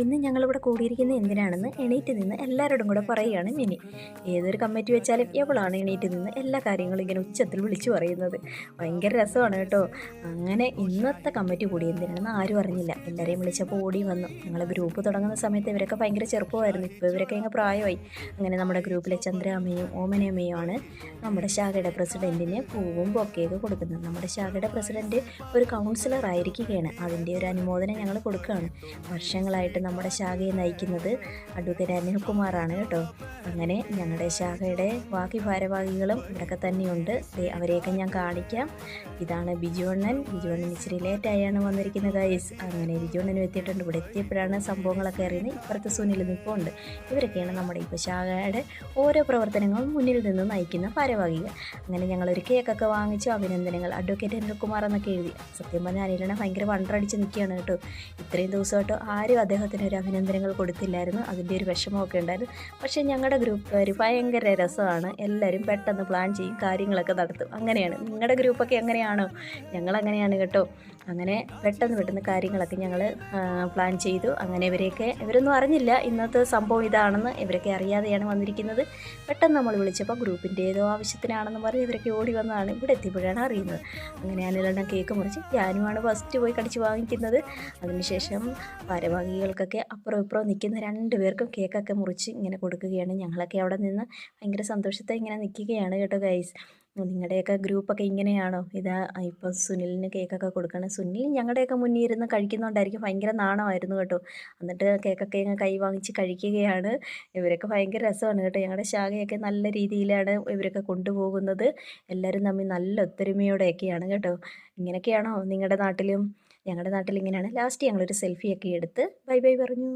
ഇന്ന് ഞങ്ങളിവിടെ കൂടിയിരിക്കുന്നത് എന്തിനാണെന്ന് എണീറ്റ് നിന്ന് എല്ലാവരോടും കൂടെ പറയുകയാണ് മിനി. ഏതൊരു കമ്മിറ്റി വെച്ചാലും എവളാണ് എണീറ്റ് നിന്ന് എല്ലാ കാര്യങ്ങളും ഇങ്ങനെ ഉച്ചത്തിൽ വിളിച്ചു പറയുന്നത്. ഭയങ്കര രസമാണ് കേട്ടോ. അങ്ങനെ ഇന്നത്തെ കമ്മിറ്റി കൂടി എന്തിനാണെന്ന് ആരും അറിഞ്ഞില്ല. എല്ലാവരെയും വിളിച്ചപ്പോൾ ഓടി വന്നു. ഞങ്ങൾ ഗ്രൂപ്പ് തുടങ്ങുന്ന സമയത്ത് ഇവരൊക്കെ ഭയങ്കര ചെറുപ്പമായിരുന്നു. ഇപ്പോൾ ഇവരൊക്കെ ഇങ്ങനെ പ്രായമായി. അങ്ങനെ നമ്മുടെ ഗ്രൂപ്പിലെ ചന്ദ്രാമ്മയും ഓമനയമ്മയുമാണ് നമ്മുടെ ശാഖയുടെ പ്രസിഡൻറ്റിന് പൂവും ബൊക്കെയൊക്കെ കൊടുക്കുന്നത്. നമ്മുടെ ശാഖയുടെ പ്രസിഡൻറ്റ് ഒരു കൗൺസിലർ ആയിരിക്കുകയാണ്. അതിൻ്റെ ഒരു അനുമോദനം ഞങ്ങൾ കൊടുക്കുകയാണ്. വർഷങ്ങളായിട്ട് നമ്മുടെ ശാഖയെ നയിക്കുന്നത് അഡ്വക്കേറ്റ് അനിൽകുമാറാണ് കേട്ടോ. അങ്ങനെ ഞങ്ങളുടെ ശാഖയുടെ ബാക്കി ഭാരവാഹികളും ഇവിടെയൊക്കെ തന്നെയുണ്ട്. അവരെയൊക്കെ ഞാൻ കാണിക്കാം. ഇതാണ് ബിജുവണ്ണൻ. ബിജുവണ്ണൻ ഇച്ചിരി ലേറ്റായാണ് വന്നിരിക്കുന്നത് ഗൈസ്. അങ്ങനെ ബിജുവണ്ണനും എത്തിയിട്ടുണ്ട്. ഇവിടെ എത്തിയപ്പോഴാണ് സംഭവങ്ങളൊക്കെ അറിയുന്നത്. ഇപ്പുറത്ത് സുനിൽ നിൽപ്പുണ്ട്. ഇവരൊക്കെയാണ് നമ്മുടെ ഇപ്പോൾ ശാഖയുടെ ഓരോ പ്രവർത്തനങ്ങളും മുന്നിൽ നിന്ന് നയിക്കുന്ന ഭാരവാഹികൾ. അങ്ങനെ ഞങ്ങളൊരു കേക്കൊക്കെ വാങ്ങിച്ചു. അഭിനന്ദനങ്ങൾ അഡ്വക്കേറ്റ് അനിൽകുമാർ എന്നൊക്കെ എഴുതി. സത്യം പറഞ്ഞാൽ അനിലിനെ ഭയങ്കര വണ്ടടിച്ച് നിൽക്കുകയാണ് കേട്ടോ. ഇത്രയും ദിവസമായിട്ട് ആരും അദ്ദേഹത്തിന് ഒരു അഭിനന്ദനങ്ങൾ കൊടുത്തില്ലായിരുന്നു. അതിൻ്റെ ഒരു വിഷമമൊക്കെ ഉണ്ടായിരുന്നു. പക്ഷേ ഞങ്ങളുടെ ഗ്രൂപ്പുകാർ ഭയങ്കര രസമാണ്. എല്ലാവരും പെട്ടെന്ന് പ്ലാൻ ചെയ്യും, കാര്യങ്ങളൊക്കെ നടത്തും. അങ്ങനെയാണ് നിങ്ങളുടെ ഗ്രൂപ്പൊക്കെ എങ്ങനെയാണോ? ഞങ്ങളങ്ങനെയാണ് കേട്ടോ. അങ്ങനെ പെട്ടെന്ന് കാര്യങ്ങളൊക്കെ ഞങ്ങൾ പ്ലാൻ ചെയ്തു. അങ്ങനെ ഇവരൊന്നും അറിഞ്ഞില്ല ഇന്നത്തെ സംഭവം ഇതാണെന്ന്. ഇവരൊക്കെ അറിയാതെയാണ് വന്നിരിക്കുന്നത്. പെട്ടെന്ന് നമ്മൾ വിളിച്ചപ്പോൾ ഗ്രൂപ്പിൻ്റെ ഏതോ ആവശ്യത്തിനാണെന്ന് പറഞ്ഞ് ഇവരൊക്കെ ഓടി വന്നതാണ്. ഇവിടെ എത്തിയപ്പോഴാണ് അറിയുന്നത്. അങ്ങനെ അനിലെണ്ണം കേക്ക് മുറിച്ച് ഞാനുമാണ് ഫസ്റ്റ് പോയി കടിച്ച് വാങ്ങിക്കുന്നത്. അതിനുശേഷം ഭാരവാഹികൾക്കൊക്കെ അപ്പുറം ഇപ്പുറം നിൽക്കുന്ന 2 പേർക്കും കേക്കൊക്കെ മുറിച്ച് ഇങ്ങനെ കൊടുക്കുകയാണ്. ഞങ്ങളൊക്കെ അവിടെ നിന്ന് ഭയങ്കര സന്തോഷത്തെ ഇങ്ങനെ നിൽക്കുകയാണ് കേട്ടോ ഗൈസ്. നിങ്ങളുടെയൊക്കെ ഗ്രൂപ്പൊക്കെ ഇങ്ങനെയാണോ? ഇതാ ഇപ്പോൾ സുനിലിന് കേക്കൊക്കെ കൊടുക്കണം. സുനിൽ ഞങ്ങളുടെയൊക്കെ മുന്നിൽ ഇരുന്ന് കഴിക്കുന്നതുകൊണ്ടായിരിക്കും ഭയങ്കര നാണമായിരുന്നു കേട്ടോ. എന്നിട്ട് കേക്കൊക്കെ ഇങ്ങനെ കൈ വാങ്ങിച്ച് കഴിക്കുകയാണ്. ഇവരൊക്കെ ഭയങ്കര രസമാണ് കേട്ടോ. ഞങ്ങളുടെ ശാഖയൊക്കെ നല്ല രീതിയിലാണ് ഇവരൊക്കെ കൊണ്ടുപോകുന്നത്. എല്ലാവരും തമ്മിൽ നല്ല ഒത്തൊരുമയോടെയൊക്കെയാണ് കേട്ടോ. ഇങ്ങനെയൊക്കെയാണോ നിങ്ങളുടെ നാട്ടിലും? ഞങ്ങളുടെ നാട്ടിൽ ഇങ്ങനെയാണ്. ലാസ്റ്റ് ഞങ്ങളൊരു സെൽഫിയൊക്കെ എടുത്ത് ബൈ ബൈ പറഞ്ഞു.